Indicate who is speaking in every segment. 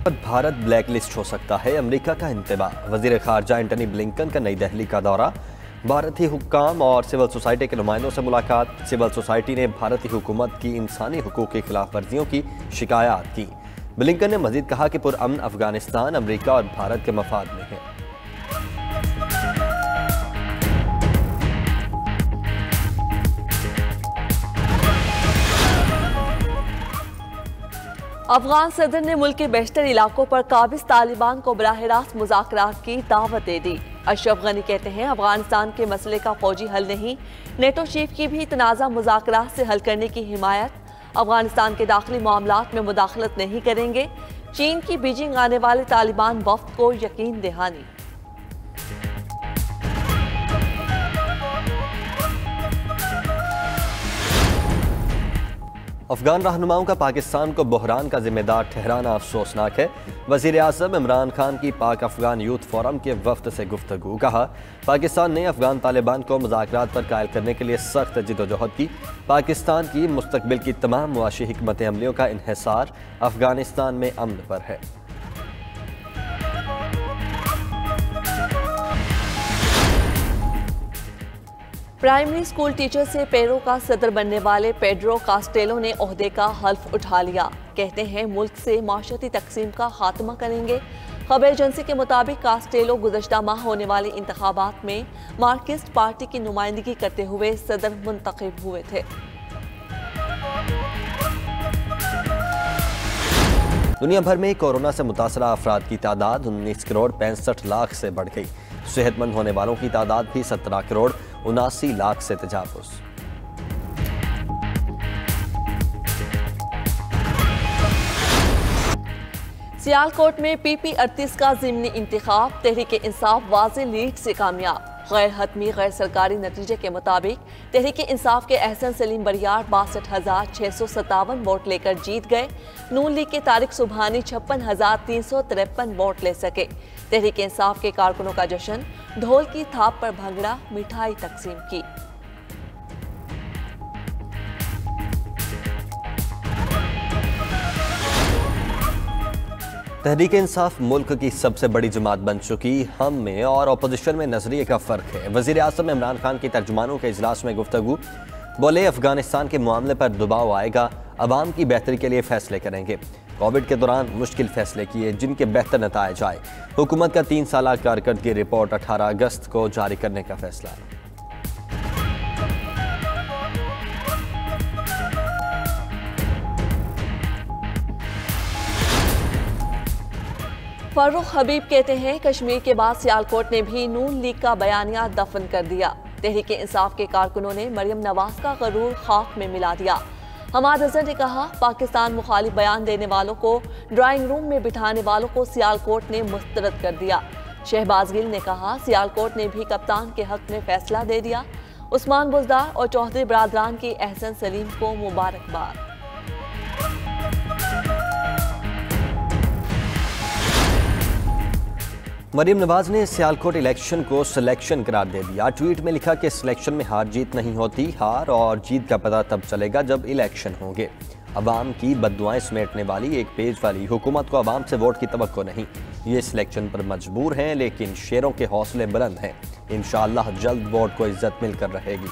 Speaker 1: Bharat black list हो सकता है, अमेरिका का इंतबाह। वजीर खारजा एंटनी ब्लिंकन का नई दिल्ली का दौरा, भारतीय हुक्काम और सिविल सोसाइटी के नुमाइंदों से मुलाकात। सिविल सोसाइटी ने भारतीय हुकूमत की इंसानी हुकूक की खिलाफ वर्जियों की शिकायत की। ब्लिंकन ने मजीद कहा कि पुरअमन अफगानिस्तान अमेरिका और भारत के मफाद में है।
Speaker 2: अफगान सदर ने मुल्क के बेशतर इलाकों पर काबिज तालिबान को बराह रास्त मुज़ाकरात की दावत दे दी। अशरफ गनी कहते हैं अफगानिस्तान के मसले का फौजी हल नहीं, नेटो चीफ की भी तनाज़ा मुज़ाकरात से हल करने की हिमायत। अफगानिस्तान के दाखिली मामलात में मुदाखलत नहीं करेंगे। चीन की बीजिंग आने वाले तालिबान वफ्द को यकीन दहानी।
Speaker 1: अफगान रहनुमाओं का पाकिस्तान को बहरान का जिम्मेदार ठहराना अफसोसनाक है। वज़ीर आज़म इमरान खान की पाक अफगान यूथ फोरम के वफ्द से गुफ्तगू। कहा पाकिस्तान ने अफगान तालिबान को मुज़ाकरात पर कायल करने के लिए सख्त जिद्दोजहद की। पाकिस्तान की मुस्तकबिल की तमाम मुआशी हिकमत अमलियों का इन्हिसार अफगानिस्तान में अमन पर है।
Speaker 2: प्राइमरी स्कूल टीचर से पेरू का सदर बनने वाले पेड्रो कास्टेलो ने ओहदे का हल्फ उठा लिया। कहते हैं मुल्क से माशरती तकसीम का खात्मा करेंगे। खबर एजेंसी के मुताबिक कास्टेलो गुज़श्ता माह होने वाले इंतखाबात में मार्क्सिस्ट पार्टी की नुमाइंदगी करते हुए सदर मुंतखब हुए थे।
Speaker 1: दुनिया भर में कोरोना से मुतासरा अफराद की तादाद 19 करोड़ 65 लाख से बढ़ गई। सेहतमंद होने वालों की तादाद भी 17 करोड़ 79 लाख से तजावुज़।
Speaker 2: सियालकोट में PP38 का ज़िमनी इंतखाब, तहरीक इंसाफ वाज़े लीड से कामयाब। गैर हतमी गैर सरकारी नतीजे के मुताबिक तहरीक इंसाफ के एहसन सलीम बरियार 62,657 वोट लेकर जीत गए। नून लीग के तारिक सुबहानी 56,353 वोट ले सके। तहरीक इंसाफ के कारकुनों का जश्न, ढोल की थाप पर भंगड़ा, मिठाई तकसीम की।
Speaker 1: तहरीक इंसाफ मुल्क की सबसे बड़ी जमात बन चुकी। हम में और अपोजिशन में नजरिए का फ़र्क है। वज़ीर आज़म इमरान खान की तर्जुमानों के इजलास में गुफ्तगू। बोले अफगानिस्तान के मामले पर दबाव आएगा, अवाम की बेहतरी के लिए फैसले करेंगे। कोविड के दौरान मुश्किल फैसले किए जिनके बेहतर नतायज आए। हुकूमत का 3 साल कारकर्दगी रिपोर्ट 18 अगस्त को जारी करने का फैसला।
Speaker 2: फारूक हबीब कहते हैं कश्मीर के बाद सियालकोट ने भी नून लीग का बयानिया दफन कर दिया। तहरीक इंसाफ के कारकुनों ने मरियम नवाज का गरूर खाक में मिला दिया। हमाद अजहर ने कहा पाकिस्तान मुखालिफ बयान देने वालों को ड्राइंग रूम में बिठाने वालों को सियालकोट ने मुस्तरद कर दिया। शहबाज गिल ने कहा सियालकोट ने भी कप्तान के हक में फैसला दे दिया। उस्मान बुजदार और चौधरी बरादरान की एहसन सलीम को मुबारकबाद।
Speaker 1: मरियम नवाज ने सियालकोट इलेक्शन को सिलेक्शन करार दे दिया। ट्वीट में लिखा कि सिलेक्शन में हार जीत नहीं होती, हार और जीत का पता तब चलेगा जब इलेक्शन होंगे। अवाम की बद्दुआएं समेटने वाली एक पेज वाली हुकूमत को अवाम से वोट की तवक्को नहीं। ये सिलेक्शन पर मजबूर हैं, लेकिन शेरों के हौसले बुलंद हैं। इंशाअल्लाह जल्द वोट को इज्जत मिलकर रहेगी।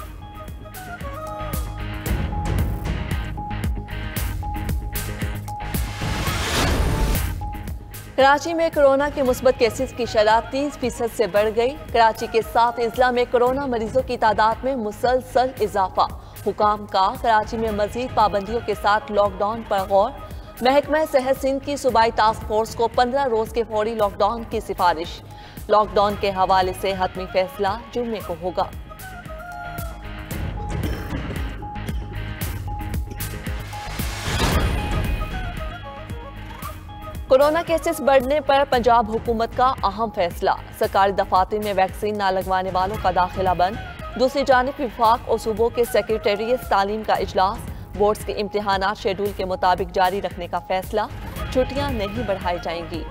Speaker 2: कराची में कोरोना के मुस्बत केसेस की शरह 30% से बढ़ गई। कराची के 7 अजला में कोरोना मरीजों की तादाद में मुसलसल इजाफा। हुकाम का कराची में मजीद पाबंदियों के साथ लॉकडाउन पर गौर। महकमा सेहत सिंध की सूबाई टास्क फोर्स को 15 रोज के फौरी लॉकडाउन की सिफारिश। लॉकडाउन के हवाले से हतमी फैसला जुम्मे को होगा। कोरोना केसेस बढ़ने पर पंजाब हुकूमत का अहम फैसला। सरकारी दफातर में वैक्सीन न लगवाने वालों का दाखिला बंद। दूसरी जानिब विफाक और सूबों के सेक्रेटेरिएट तालीम का इजलास। बोर्ड्स के इम्तिहानात शेड्यूल के मुताबिक जारी रखने का फैसला। छुट्टियां नहीं बढ़ाई जाएंगी।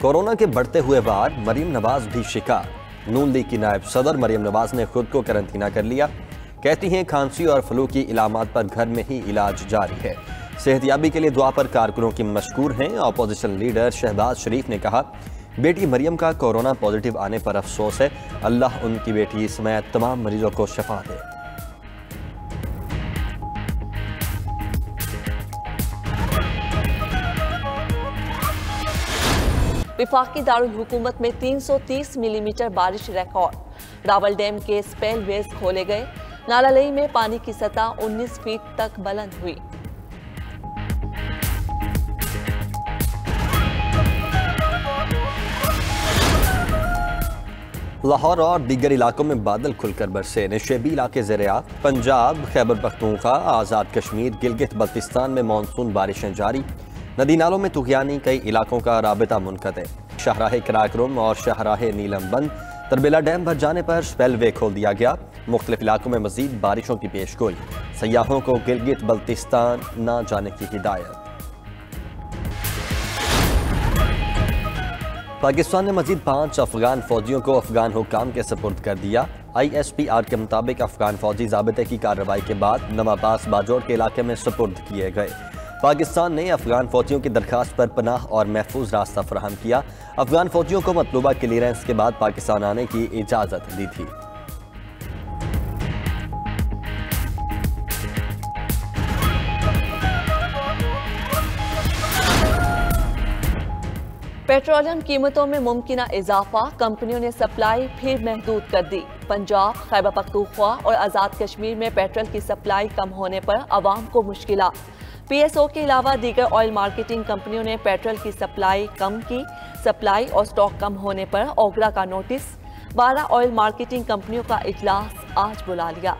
Speaker 1: कोरोना के बढ़ते हुए वार, मरियम नवाज भी शिकार। नून लीग की नायब सदर मरियम नवाज ने खुद को करंटीना कर लिया। कहती हैं खांसी और फ्लू की इलामात पर घर में ही इलाज जारी है। सेहतयाबी के लिए दुआ पर कारकुनों की मशकूर हैं। अपोजिशन लीडर शहबाज शरीफ ने कहा, बेटी मरियम का कोरोना पॉजिटिव आने पर अफसोस है, अल्लाह उनकी बेटी समेत तमाम मरीजों को शफा दे।
Speaker 2: विफाकी दारुल हुकूमत में 330 मिलीमीटर बारिश रिकॉर्ड। रावल डैम के स्पेल वेज खोले गए। नालालई में पानी की सतह 19 फीट तक बुलंद हुई।
Speaker 1: लाहौर और दीगर इलाकों में बादल खुलकर बरसे। नशेबी इलाके ज़ेर-ए-आब, पंजाब, खैबर पख्तूनख्वा, आज़ाद कश्मीर, गिलगित बल्तिस्तान में मानसून बारिशें जारी। नदी नालों में तुग़यानी, कई इलाकों का राबिता मुनक़ते। शाहराह कराकरम और शाहराह नीलम बंद। तरबेला डैम भर जाने पर स्पेलवे खोल दिया गया। मुख्तलिफ इलाकों में मज़ीद बारिशों की पेशगोई। सयाहों को गिलगित बल्तिस्तान न जाने की हिदायत। पाकिस्तान ने मजीद 5 अफगान फौजियों को अफगान हुक्काम के सपुर्द कर दिया। ISPR के मुताबिक अफगान फौजी ज़ाबिते की कार्रवाई के बाद नवाबास बाजोड़ के इलाके में सपुर्द किए गए। पाकिस्तान ने अफगान फौजियों की दरखास्त पर पनाह और महफूज रास्ता फराहम किया। अफगान फौजियों को मतलूबा क्लियरेंस के बाद पाकिस्तान आने की इजाज़त दी थी।
Speaker 2: पेट्रोलियम कीमतों में मुमकिना इजाफा। कंपनियों ने सप्लाई फिर महदूद कर दी। पंजाब, खैबर पख्तूनख्वा और आज़ाद कश्मीर में पेट्रोल की सप्लाई कम होने पर आवाम को मुश्किलात। PSO के अलावा दीगर ऑयल मार्केटिंग कंपनियों ने पेट्रोल की सप्लाई कम की। सप्लाई और स्टॉक कम होने पर ओगरा का नोटिस। 12 ऑयल मार्केटिंग कंपनियों का इजलास आज बुला लिया।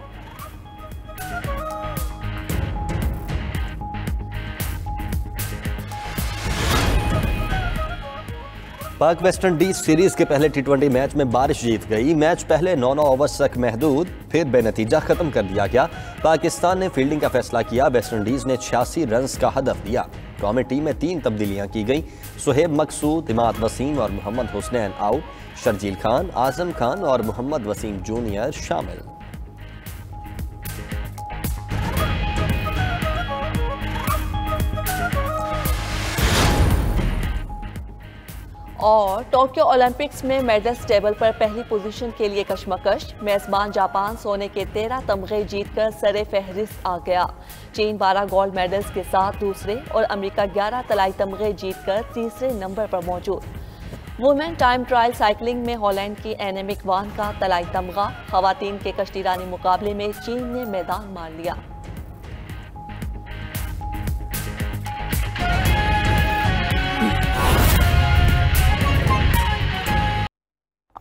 Speaker 1: पाक वेस्ट इंडीज सीरीज के पहले T20 मैच में बारिश जीत गई। मैच पहले 9 ओवर्स तक महदूद, फिर बेनतीजा खत्म कर दिया गया। पाकिस्तान ने फील्डिंग का फैसला किया। वेस्ट इंडीज ने 86 रन का हदफ दिया। कौमी टीम में 3 तब्दीलियां की गई। सुहेब मकसूद, इमाद वसीम और मोहम्मद हुसनैन आउट। शर्जील खान, आजम खान और मोहम्मद वसीम जूनियर शामिल।
Speaker 2: और टोक्यो ओलंपिक्स में मेडल्स टेबल पर पहली पोजीशन के लिए कशमकश। मेजबान जापान सोने के 13 तमगे जीतकर सरे फहरिस्त आ गया। चीन 12 गोल्ड मेडल्स के साथ दूसरे और अमेरिका 11 तलाई तमगे जीतकर तीसरे नंबर पर मौजूद। वुमेन टाइम ट्रायल साइकिलिंग में हॉलैंड की एनेमिक वान का तलाई तमगा। खवातीन के कश्तीरानी मुकाबले में चीन ने मैदान मार लिया।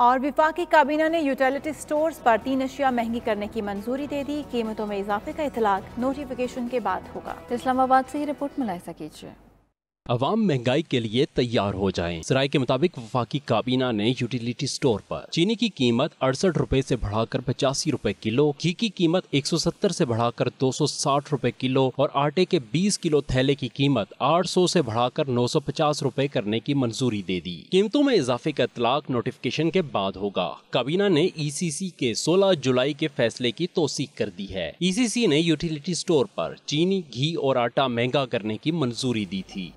Speaker 3: और विफाकी काबीना ने यूटिलिटी स्टोर्स पर 3 अशिया महंगी करने की मंजूरी दे दी। कीमतों में इजाफे का इतलाक नोटिफिकेशन के बाद होगा।
Speaker 4: इस्लामाबाद से ही रिपोर्ट मुलाहिजा कीजिए।
Speaker 5: अवाम महंगाई के लिए तैयार हो जाएं। सराय के मुताबिक वफाकी काबीना ने यूटिलिटी स्टोर पर चीनी की कीमत 68 रुपए से बढ़ाकर 85 रुपए किलो, घी की कीमत 170 से बढ़ाकर 260 रुपए किलो और आटे के 20 किलो थैले की कीमत 800 से बढ़ाकर 950 रुपए करने की मंजूरी दे दी। कीमतों में इजाफे का इतलाक नोटिफिकेशन के बाद होगा। काबीना ने ECC के 16 जुलाई के फैसले की तौसीक कर दी है। ECC ने यूटिलिटी स्टोर पर चीनी, घी और आटा महंगा करने की मंजूरी दी थी।